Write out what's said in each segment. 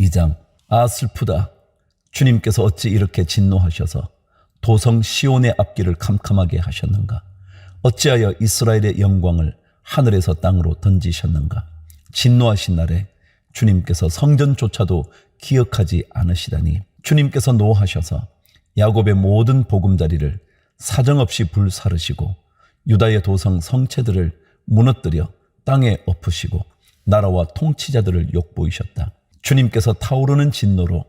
2장. 아 슬프다. 주님께서 어찌 이렇게 진노하셔서 도성 시온의 앞길을 캄캄하게 하셨는가. 어찌하여 이스라엘의 영광을 하늘에서 땅으로 던지셨는가. 진노하신 날에 주님께서 성전조차도 기억하지 않으시다니. 주님께서 노하셔서 야곱의 모든 보금자리를 사정없이 불사르시고 유다의 도성 성체들을 무너뜨려 땅에 엎으시고 나라와 통치자들을 욕보이셨다. 주님께서 타오르는 진노로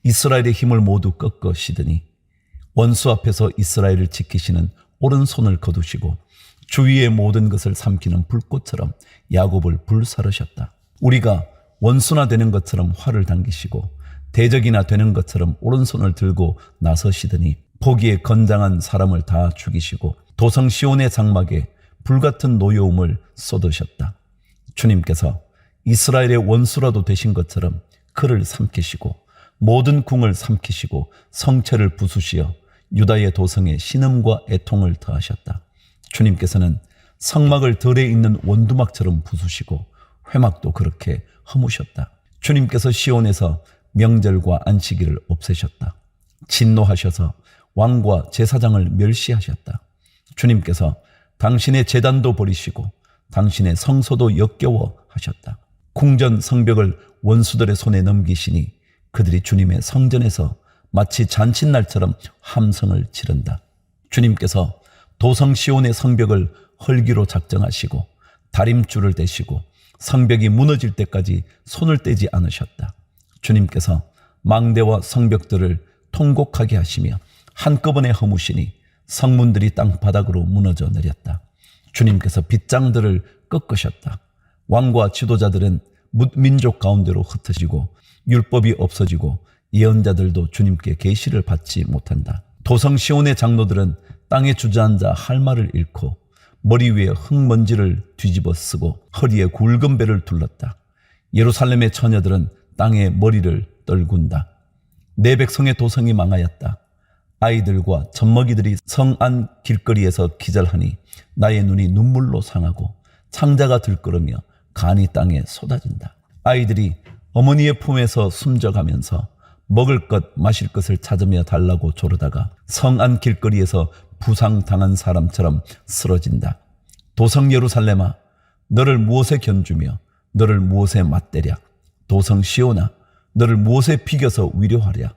이스라엘의 힘을 모두 꺾으시더니 원수 앞에서 이스라엘을 지키시는 오른손을 거두시고 주위의 모든 것을 삼키는 불꽃처럼 야곱을 불사르셨다. 우리가 원수나 되는 것처럼 활을 당기시고 대적이나 되는 것처럼 오른손을 들고 나서시더니 보기에 건장한 사람을 다 죽이시고 도성 시온의 장막에 불같은 노여움을 쏟으셨다. 주님께서 이스라엘의 원수라도 되신 것처럼 그를 삼키시고 모든 궁을 삼키시고 성체를 부수시어 유다의 도성에 신음과 애통을 더하셨다. 주님께서는 성막을 들에 있는 원두막처럼 부수시고 회막도 그렇게 허무셨다. 주님께서 시온에서 명절과 안식일을 없애셨다. 진노하셔서 왕과 제사장을 멸시하셨다. 주님께서 당신의 제단도 버리시고 당신의 성소도 역겨워하셨다. 궁전 성벽을 원수들의 손에 넘기시니 그들이 주님의 성전에서 마치 잔칫날처럼 함성을 지른다. 주님께서 도성 시온의 성벽을 헐기로 작정하시고 다림줄을 대시고 성벽이 무너질 때까지 손을 떼지 않으셨다. 주님께서 망대와 성벽들을 통곡하게 하시며 한꺼번에 허무시니 성문들이 땅바닥으로 무너져 내렸다. 주님께서 빗장들을 꺾으셨다. 왕과 지도자들은 뭇민족 가운데로 흩어지고 율법이 없어지고 예언자들도 주님께 계시를 받지 못한다. 도성 시온의 장로들은 땅에 주저앉아 할 말을 잃고 머리 위에 흙먼지를 뒤집어 쓰고 허리에 굵은 배를 둘렀다. 예루살렘의 처녀들은 땅에 머리를 떨군다. 내 백성의 도성이 망하였다. 아이들과 젖먹이들이 성 안 길거리에서 기절하니 나의 눈이 눈물로 상하고 창자가 들끓으며 간이 땅에 쏟아진다. 아이들이 어머니의 품에서 숨져가면서 먹을 것 마실 것을 찾으며 달라고 조르다가 성 안 길거리에서 부상당한 사람처럼 쓰러진다. 도성 예루살렘아, 너를 무엇에 견주며 너를 무엇에 맞대랴. 도성 시온아, 너를 무엇에 비겨서 위로하랴.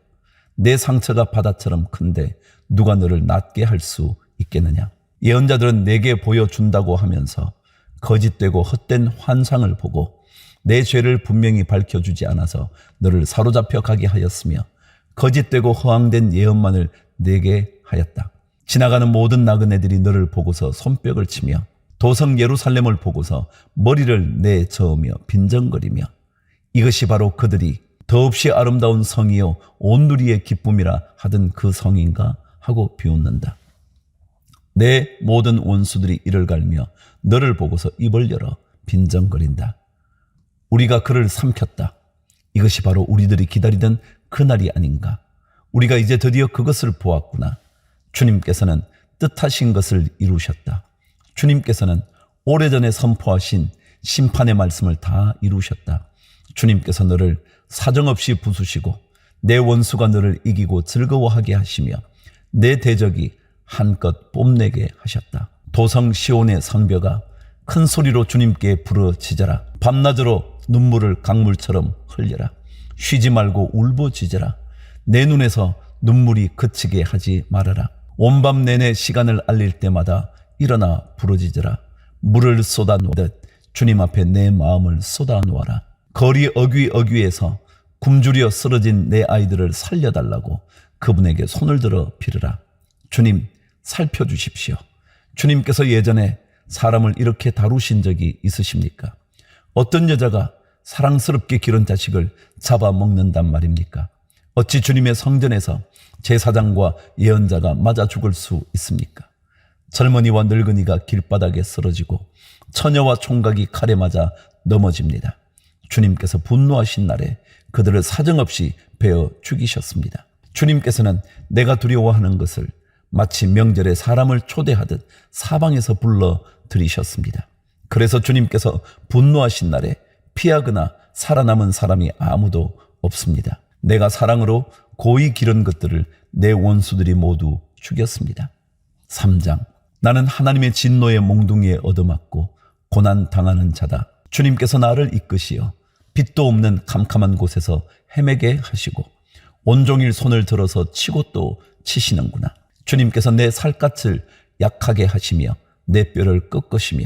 내 상처가 바다처럼 큰데 누가 너를 낫게 할 수 있겠느냐. 예언자들은 내게 보여준다고 하면서 거짓되고 헛된 환상을 보고 내 죄를 분명히 밝혀주지 않아서 너를 사로잡혀 가게 하였으며 거짓되고 허황된 예언만을 내게 하였다. 지나가는 모든 나그네들이 너를 보고서 손뼉을 치며 도성 예루살렘을 보고서 머리를 내저으며 빈정거리며 이것이 바로 그들이 더없이 아름다운 성이요 온 누리의 기쁨이라 하던 그 성인가 하고 비웃는다. 내 모든 원수들이 이를 갈며 너를 보고서 입을 열어 빈정거린다. 우리가 그를 삼켰다. 이것이 바로 우리들이 기다리던 그날이 아닌가. 우리가 이제 드디어 그것을 보았구나. 주님께서는 뜻하신 것을 이루셨다. 주님께서는 오래전에 선포하신 심판의 말씀을 다 이루셨다. 주님께서 너를 사정없이 부수시고 내 원수가 너를 이기고 즐거워하게 하시며 내 대적이 한껏 뽐내게 하셨다. 도성 시온의 성벽아, 큰 소리로 주님께 부르짖어라. 밤낮으로 눈물을 강물처럼 흘려라. 쉬지 말고 울부짖어라. 내 눈에서 눈물이 그치게 하지 말아라. 온밤 내내 시간을 알릴 때마다 일어나 부르짖어라. 물을 쏟아놓듯 주님 앞에 내 마음을 쏟아놓아라. 거리 어귀어귀에서 굶주려 쓰러진 내 아이들을 살려달라고 그분에게 손을 들어 빌으라. 주님, 살펴주십시오. 주님께서 예전에 사람을 이렇게 다루신 적이 있으십니까? 어떤 여자가 사랑스럽게 기른 자식을 잡아먹는단 말입니까? 어찌 주님의 성전에서 제사장과 예언자가 맞아 죽을 수 있습니까? 젊은이와 늙은이가 길바닥에 쓰러지고 처녀와 총각이 칼에 맞아 넘어집니다. 주님께서 분노하신 날에 그들을 사정없이 베어 죽이셨습니다. 주님께서는 내가 두려워하는 것을 마치 명절에 사람을 초대하듯 사방에서 불러 들이셨습니다. 그래서 주님께서 분노하신 날에 피하거나 살아남은 사람이 아무도 없습니다. 내가 사랑으로 고이 기른 것들을 내 원수들이 모두 죽였습니다. 3장. 나는 하나님의 진노의 몽둥이에 얻어맞고 고난 당하는 자다. 주님께서 나를 이끄시어 빛도 없는 캄캄한 곳에서 헤매게 하시고 온종일 손을 들어서 치고 또 치시는구나. 주님께서 내 살갗을 약하게 하시며 내 뼈를 꺾으시며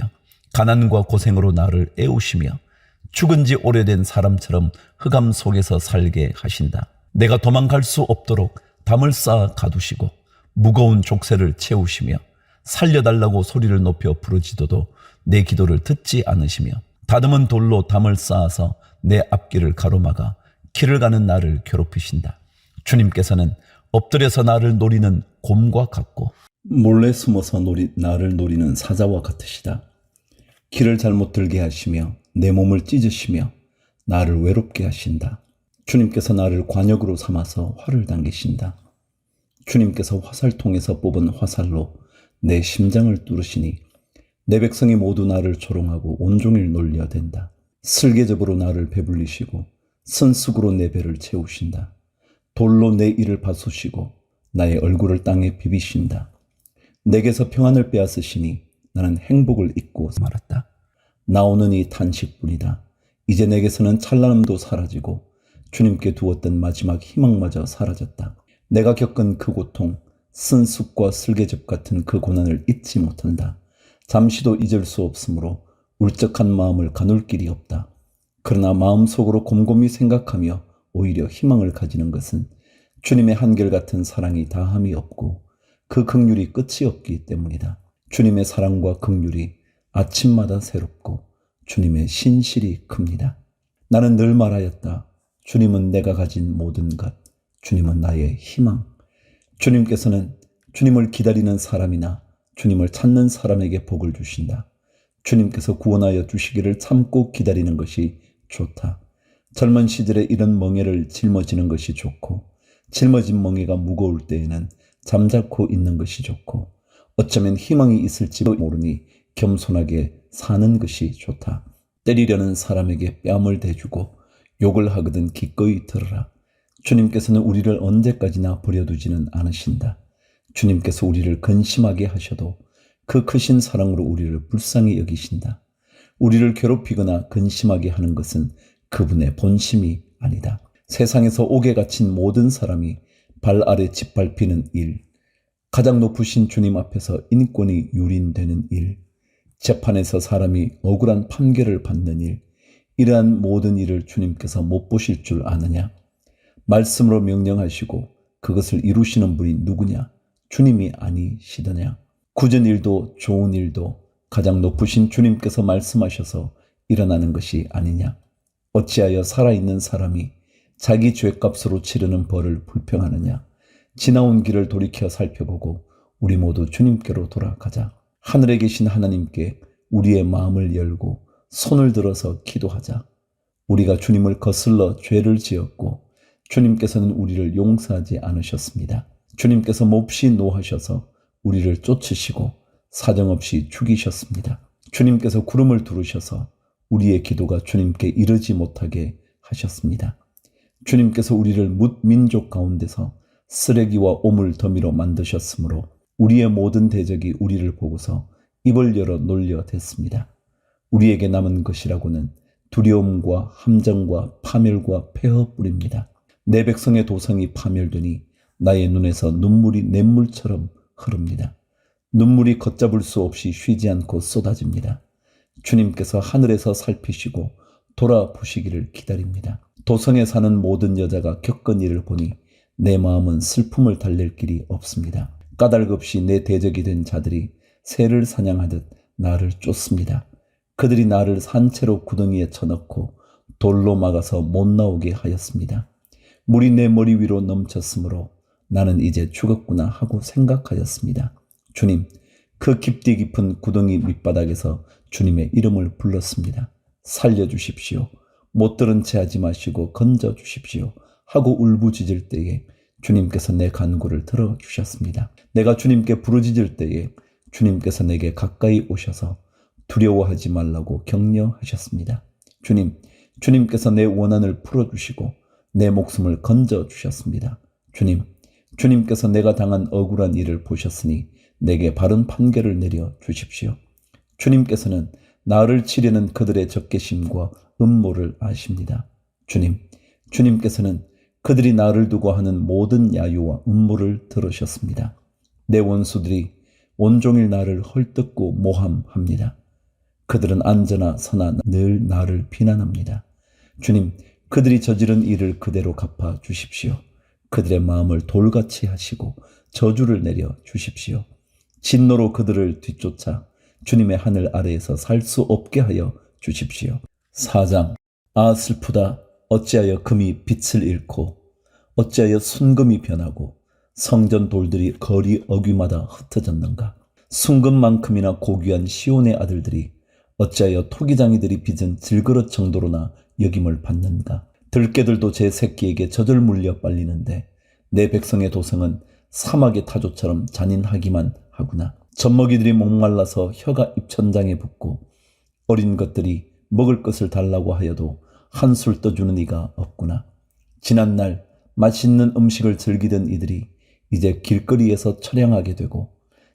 가난과 고생으로 나를 애우시며 죽은 지 오래된 사람처럼 흑암 속에서 살게 하신다. 내가 도망갈 수 없도록 담을 쌓아 가두시고 무거운 족쇄를 채우시며 살려달라고 소리를 높여 부르짖어도 내 기도를 듣지 않으시며 다듬은 돌로 담을 쌓아서 내 앞길을 가로막아 길을 가는 나를 괴롭히신다. 주님께서는 엎드려서 나를 노리는 곰과 같고 몰래 숨어서 나를 노리는 사자와 같으시다. 길을 잘못 들게 하시며 내 몸을 찢으시며 나를 외롭게 하신다. 주님께서 나를 관역으로 삼아서 활을 당기신다. 주님께서 화살통에서 뽑은 화살로 내 심장을 뚫으시니 내 백성이 모두 나를 조롱하고 온종일 놀려댄다. 슬개접으로 나를 배불리시고 쓴쑥으로 내 배를 채우신다. 돌로 내 이를 바쑤시고 나의 얼굴을 땅에 비비신다. 내게서 평안을 빼앗으시니 나는 행복을 잊고 말았다. 나오는 이 탄식뿐이다. 이제 내게서는 찬란함도 사라지고 주님께 두었던 마지막 희망마저 사라졌다. 내가 겪은 그 고통, 쓴쑥과 슬개접 같은 그 고난을 잊지 못한다. 잠시도 잊을 수 없으므로 울적한 마음을 가눌 길이 없다. 그러나 마음속으로 곰곰이 생각하며 오히려 희망을 가지는 것은 주님의 한결같은 사랑이 다함이 없고 그 긍휼이 끝이 없기 때문이다. 주님의 사랑과 긍휼이 아침마다 새롭고 주님의 신실이 큽니다. 나는 늘 말하였다. 주님은 내가 가진 모든 것, 주님은 나의 희망. 주님께서는 주님을 기다리는 사람이나 주님을 찾는 사람에게 복을 주신다. 주님께서 구원하여 주시기를 참고 기다리는 것이 좋다. 젊은 시절에 이런 멍에를 짊어지는 것이 좋고 짊어진 멍에가 무거울 때에는 잠자코 있는 것이 좋고 어쩌면 희망이 있을지도 모르니 겸손하게 사는 것이 좋다. 때리려는 사람에게 뺨을 대주고 욕을 하거든 기꺼이 들으라. 주님께서는 우리를 언제까지나 버려두지는 않으신다. 주님께서 우리를 근심하게 하셔도 그 크신 사랑으로 우리를 불쌍히 여기신다. 우리를 괴롭히거나 근심하게 하는 것은 그분의 본심이 아니다. 세상에서 옥에 갇힌 모든 사람이 발 아래 짓밟히는 일, 가장 높으신 주님 앞에서 인권이 유린되는 일, 재판에서 사람이 억울한 판결을 받는 일, 이러한 모든 일을 주님께서 못 보실 줄 아느냐? 말씀으로 명령하시고 그것을 이루시는 분이 누구냐? 주님이 아니시더냐? 굳은 일도 좋은 일도 가장 높으신 주님께서 말씀하셔서 일어나는 것이 아니냐? 어찌하여 살아있는 사람이 자기 죄값으로 치르는 벌을 불평하느냐? 지나온 길을 돌이켜 살펴보고 우리 모두 주님께로 돌아가자. 하늘에 계신 하나님께 우리의 마음을 열고 손을 들어서 기도하자. 우리가 주님을 거슬러 죄를 지었고 주님께서는 우리를 용서하지 않으셨습니다. 주님께서 몹시 노하셔서 우리를 쫓으시고 사정없이 죽이셨습니다. 주님께서 구름을 두르셔서 우리의 기도가 주님께 이르지 못하게 하셨습니다. 주님께서 우리를 뭇민족 가운데서 쓰레기와 오물 더미로 만드셨으므로 우리의 모든 대적이 우리를 보고서 입을 열어 놀려댔습니다. 우리에게 남은 것이라고는 두려움과 함정과 파멸과 폐허뿐입니다. 내 백성의 도성이 파멸되니 나의 눈에서 눈물이 냇물처럼 흐릅니다. 눈물이 걷잡을 수 없이 쉬지 않고 쏟아집니다. 주님께서 하늘에서 살피시고 돌아보시기를 기다립니다. 도성에 사는 모든 여자가 겪은 일을 보니 내 마음은 슬픔을 달랠 길이 없습니다. 까닭 없이 내 대적이 된 자들이 새를 사냥하듯 나를 쫓습니다. 그들이 나를 산채로 구덩이에 쳐넣고 돌로 막아서 못 나오게 하였습니다. 물이 내 머리 위로 넘쳤으므로 나는 이제 죽었구나 하고 생각하였습니다. 주님, 그 깊디 깊은 구덩이 밑바닥에서 주님의 이름을 불렀습니다. 살려주십시오. 못 들은 채 하지 마시고 건져주십시오 하고 울부짖을 때에 주님께서 내 간구를 들어주셨습니다. 내가 주님께 부르짖을 때에 주님께서 내게 가까이 오셔서 두려워하지 말라고 격려하셨습니다. 주님께서 내 원한을 풀어주시고 내 목숨을 건져 주셨습니다. 주님, 주님께서 내가 당한 억울한 일을 보셨으니 내게 바른 판결을 내려 주십시오. 주님께서는 나를 치려는 그들의 적개심과 음모를 아십니다. 주님, 주님께서는 그들이 나를 두고 하는 모든 야유와 음모를 들으셨습니다. 내 원수들이 온종일 나를 헐뜯고 모함합니다. 그들은 앉으나 서나 늘 나를 비난합니다. 주님, 그들이 저지른 일을 그대로 갚아 주십시오. 그들의 마음을 돌같이 하시고 저주를 내려 주십시오. 진노로 그들을 뒤쫓아 주님의 하늘 아래에서 살 수 없게 하여 주십시오. 4장. 아 슬프다. 어찌하여 금이 빛을 잃고 어찌하여 순금이 변하고 성전 돌들이 거리 어귀마다 흩어졌는가. 순금만큼이나 고귀한 시온의 아들들이 어찌하여 토기장이들이 빚은 질그릇 정도로나 여김을 받는가. 들깨들도 제 새끼에게 젖을 물려 빨리는데 내 백성의 도성은 사막의 타조처럼 잔인하기만 하구나. 젖먹이들이 목말라서 혀가 입천장에 붙고 어린 것들이 먹을 것을 달라고 하여도 한술 떠주는 이가 없구나. 지난날 맛있는 음식을 즐기던 이들이 이제 길거리에서 처량하게 되고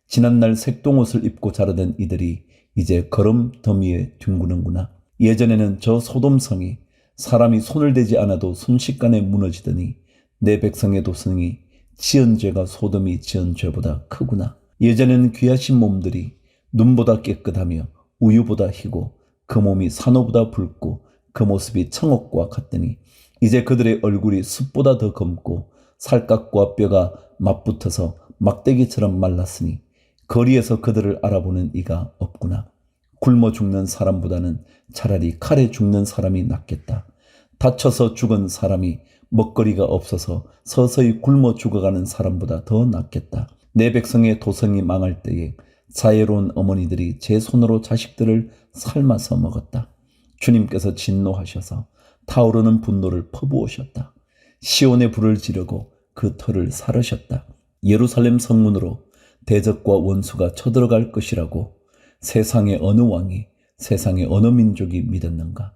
지난날 색동옷을 입고 자라던 이들이 이제 거름 더미에 뒹구는구나. 예전에는 저 소돔성이 사람이 손을 대지 않아도 순식간에 무너지더니 내 백성의 도성이 지은 죄가 소돔이 지은 죄보다 크구나. 예전에는 귀하신 몸들이 눈보다 깨끗하며 우유보다 희고 그 몸이 산호보다 붉고 그 모습이 청옥과 같더니 이제 그들의 얼굴이 숯보다 더 검고 살갗과 뼈가 맞붙어서 막대기처럼 말랐으니 거리에서 그들을 알아보는 이가 없구나. 굶어 죽는 사람보다는 차라리 칼에 죽는 사람이 낫겠다. 다쳐서 죽은 사람이 먹거리가 없어서 서서히 굶어 죽어가는 사람보다 더 낫겠다. 내 백성의 도성이 망할 때에 자애로운 어머니들이 제 손으로 자식들을 삶아서 먹었다. 주님께서 진노하셔서 타오르는 분노를 퍼부으셨다. 시온에 불을 지르고 그 터를 사르셨다. 예루살렘 성문으로 대적과 원수가 쳐들어갈 것이라고 세상의 어느 왕이 세상의 어느 민족이 믿었는가.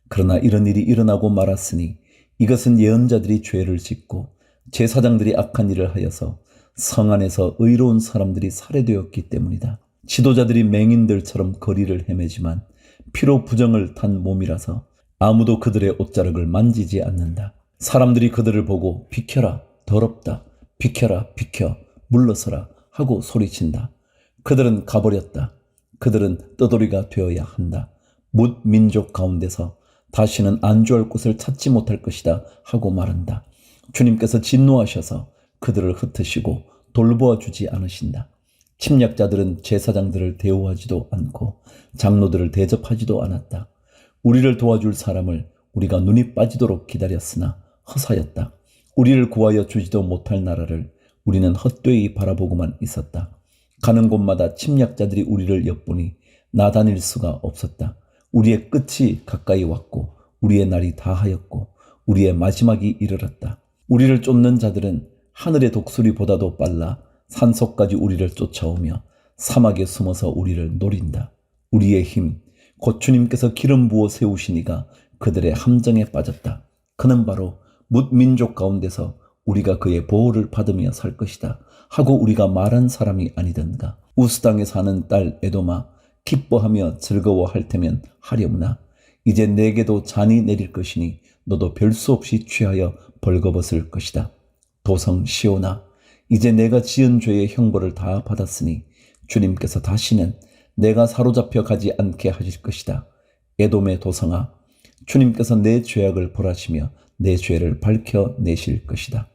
그러나 이런 일이 일어나고 말았으니 이것은 예언자들이 죄를 짓고 제사장들이 악한 일을 하여서 성 안에서 의로운 사람들이 살해되었기 때문이다. 지도자들이 맹인들처럼 거리를 헤매지만 피로 부정을 탄 몸이라서 아무도 그들의 옷자락을 만지지 않는다. 사람들이 그들을 보고 비켜라, 더럽다, 비켜라, 비켜, 물러서라 하고 소리친다. 그들은 가버렸다. 그들은 떠돌이가 되어야 한다. 뭇 민족 가운데서 다시는 안주할 곳을 찾지 못할 것이다 하고 말한다. 주님께서 진노하셔서 그들을 흩으시고 돌보아 주지 않으신다. 침략자들은 제사장들을 대우하지도 않고 장로들을 대접하지도 않았다. 우리를 도와줄 사람을 우리가 눈이 빠지도록 기다렸으나 허사였다. 우리를 구하여 주지도 못할 나라를 우리는 헛되이 바라보고만 있었다. 가는 곳마다 침략자들이 우리를 엿보니 나다닐 수가 없었다. 우리의 끝이 가까이 왔고 우리의 날이 다하였고 우리의 마지막이 이르렀다. 우리를 쫓는 자들은 하늘의 독수리보다도 빨라 산속까지 우리를 쫓아오며 사막에 숨어서 우리를 노린다. 우리의 힘, 곧 주님께서 기름 부어 세우신 이가 그들의 함정에 빠졌다. 그는 바로 뭇 민족 가운데서 우리가 그의 보호를 받으며 살 것이다 하고 우리가 말한 사람이 아니던가. 우스 땅에 사는 딸 에도마, 기뻐하며 즐거워할 테면 하려무나 이제 내게도 잔이 내릴 것이니 너도 별 수 없이 취하여 벌거벗을 것이다. 도성 시온아, 이제 내가 지은 죄의 형벌을 다 받았으니 주님께서 다시는 내가 사로잡혀 가지 않게 하실 것이다. 에돔의 도성아, 주님께서 내 죄악을 벌하시며 내 죄를 밝혀내실 것이다.